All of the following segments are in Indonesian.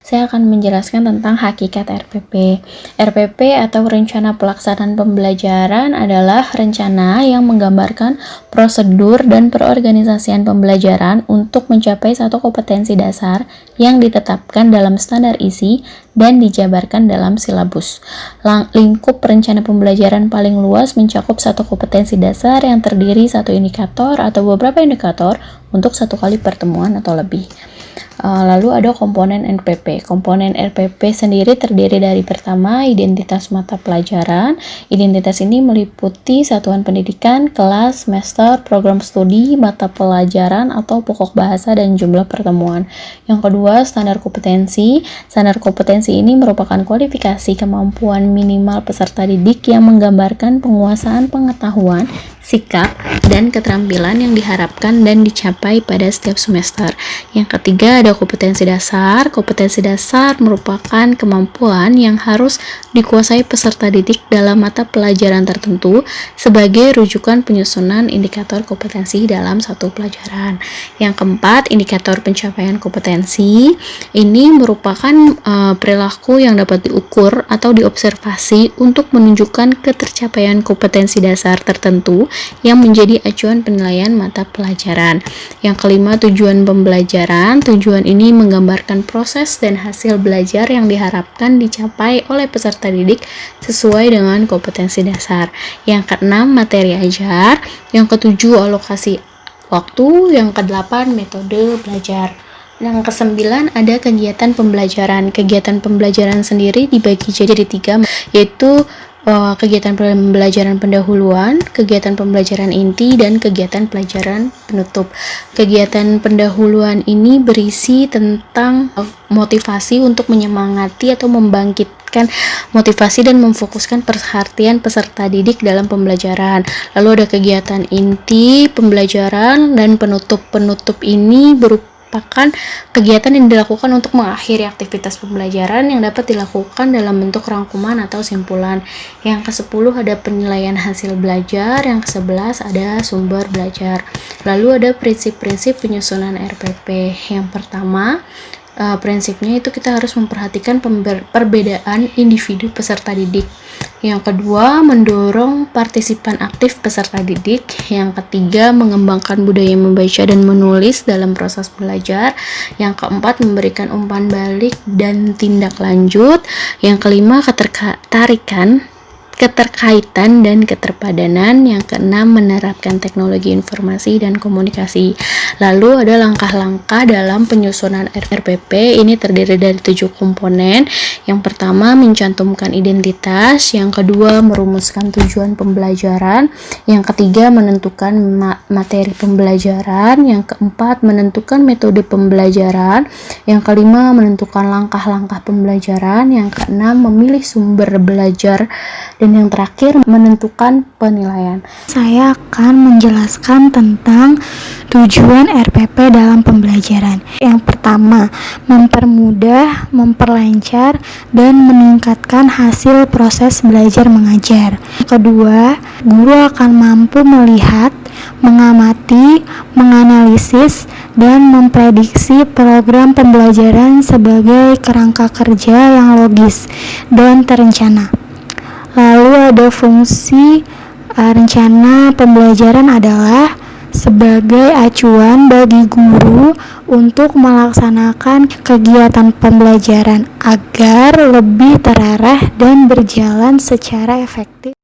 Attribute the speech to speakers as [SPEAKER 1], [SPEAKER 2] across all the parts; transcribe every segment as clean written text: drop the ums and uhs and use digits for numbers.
[SPEAKER 1] saya akan menjelaskan tentang hakikat RPP. RPP atau Rencana Pelaksanaan Pembelajaran adalah rencana yang menggambarkan prosedur dan perorganisasian pembelajaran untuk mencapai satu kompetensi dasar yang ditetapkan dalam standar isi dan dijabarkan dalam silabus. Lingkup rencana pembelajaran paling luas mencakup satu kompetensi dasar yang terdiri satu indikator atau beberapa indikator untuk satu kali pertemuan atau lebih. Lalu ada komponen RPP. Komponen RPP sendiri terdiri dari pertama, identitas mata pelajaran. Identitas ini meliputi satuan pendidikan, kelas, semester, program studi, mata pelajaran atau pokok bahasa dan jumlah pertemuan. Yang kedua, standar kompetensi. Standar kompetensi ini merupakan kualifikasi kemampuan minimal peserta didik yang menggambarkan penguasaan pengetahuan, sikap, dan keterampilan yang diharapkan dan dicapai pada setiap semester. Yang ketiga ada kompetensi dasar. Kompetensi dasar merupakan kemampuan yang harus dikuasai peserta didik dalam mata pelajaran tertentu sebagai rujukan penyusunan indikator kompetensi dalam satu pelajaran. Yang keempat, indikator pencapaian kompetensi. Ini merupakan perilaku yang dapat diukur atau diobservasi untuk menunjukkan ketercapaian kompetensi dasar tertentu yang menjadi acuan penilaian mata pelajaran. Yang kelima, tujuan pembelajaran. Tujuan ini menggambarkan proses dan hasil belajar yang diharapkan dicapai oleh peserta didik sesuai dengan kompetensi dasar. Yang keenam, materi ajar. Yang ketujuh, alokasi waktu. Yang kedelapan, metode belajar. Yang kesembilan ada kegiatan pembelajaran. Kegiatan pembelajaran sendiri dibagi jadi tiga, yaitu kegiatan pembelajaran pendahuluan, kegiatan pembelajaran inti, dan kegiatan pelajaran penutup. Kegiatan pendahuluan ini berisi tentang motivasi untuk menyemangati atau membangkitkan motivasi dan memfokuskan perhatian peserta didik dalam pembelajaran. Lalu ada kegiatan inti, pembelajaran, dan penutup. Penutup ini berupa kegiatan yang dilakukan untuk mengakhiri aktivitas pembelajaran yang dapat dilakukan dalam bentuk rangkuman atau simpulan. Yang ke-10 ada penilaian hasil belajar. Yang ke-11 ada sumber belajar. Lalu ada prinsip-prinsip penyusunan RPP. Yang pertama, prinsipnya itu kita harus memperhatikan perbedaan individu peserta didik. Yang kedua, mendorong partisipan aktif peserta didik. Yang ketiga, mengembangkan budaya membaca dan menulis dalam proses belajar. Yang keempat, memberikan umpan balik dan tindak lanjut. Yang kelima, keterkaitan dan keterpadanan. Yang keenam, menerapkan teknologi informasi dan komunikasi. Lalu ada langkah-langkah dalam penyusunan RPP. Ini terdiri dari 7 komponen. Yang pertama, mencantumkan identitas. Yang kedua, merumuskan tujuan pembelajaran. Yang ketiga, menentukan materi pembelajaran. Yang keempat, menentukan metode pembelajaran. Yang kelima, menentukan langkah-langkah pembelajaran. Yang keenam, memilih sumber belajar. Dan yang terakhir, menentukan penilaian.
[SPEAKER 2] Saya akan menjelaskan tentang tujuan RPP dalam pembelajaran. Yang pertama, mempermudah, memperlancar, dan meningkatkan hasil proses belajar mengajar. Kedua, guru akan mampu melihat, mengamati, menganalisis, dan memprediksi program pembelajaran sebagai kerangka kerja yang logis dan terencana. Lalu ada fungsi rencana pembelajaran adalah sebagai acuan bagi guru untuk melaksanakan kegiatan pembelajaran agar lebih terarah dan berjalan secara efektif.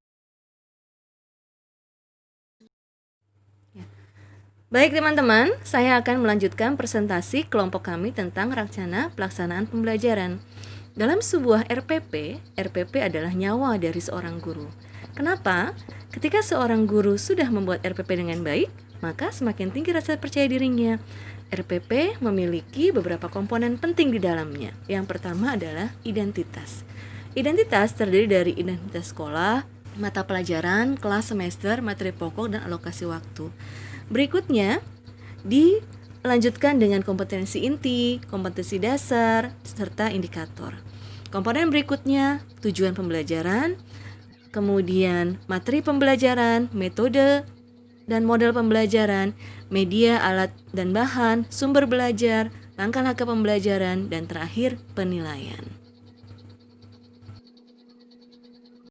[SPEAKER 3] Baik teman-teman, saya akan melanjutkan presentasi kelompok kami tentang rencana pelaksanaan pembelajaran. Dalam sebuah RPP adalah nyawa dari seorang guru. Kenapa? Ketika seorang guru sudah membuat RPP dengan baik, maka semakin tinggi rasa percaya dirinya. RPP memiliki beberapa komponen penting di dalamnya. Yang pertama adalah identitas. Identitas terdiri dari identitas sekolah, mata pelajaran, kelas, semester, materi pokok, dan alokasi waktu. Berikutnya, dilanjutkan dengan kompetensi inti, kompetensi dasar, serta indikator. Komponen berikutnya, tujuan pembelajaran, kemudian materi pembelajaran, metode dan model pembelajaran, media, alat dan bahan, sumber belajar, langkah-langkah pembelajaran, dan terakhir penilaian.